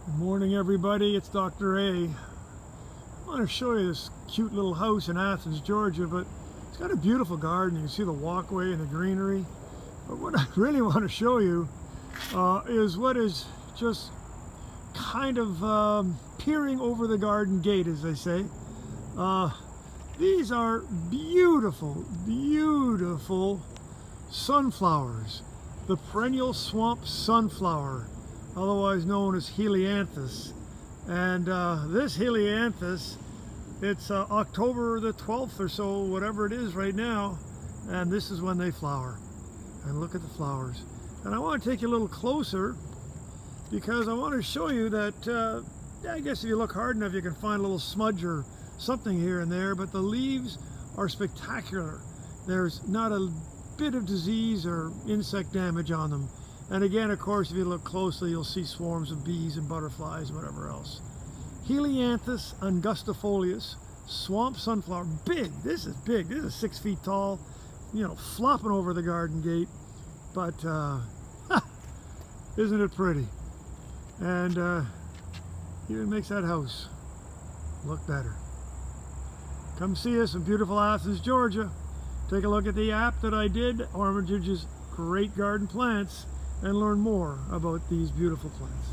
Good morning, everybody. It's Dr. A. I want to show you this cute little house in Athens, Georgia, but it's got a beautiful garden. You can see the walkway and the greenery. But what I really want to show you is what is just kind of peering over the garden gate, as they say. These are beautiful, beautiful sunflowers. The perennial swamp sunflower, otherwise known as Helianthus. And this Helianthus, it's October the 12th or so, whatever it is right now, and this is when they flower. And look at the flowers. And I want to take you a little closer because I want to show you that, I guess if you look hard enough you can find a little smudge or something here and there, but the leaves are spectacular. There's not a bit of disease or insect damage on them. And again, of course, if you look closely, you'll see swarms of bees and butterflies and whatever else. Helianthus angustifolius, swamp sunflower. Big. This is big. This is 6 feet tall, you know, flopping over the garden gate. But isn't it pretty? And even makes that house look better. Come see us in beautiful Athens, Georgia. Take a look at the app that I did, Armitages Great Garden Plants, and learn more about these beautiful plants.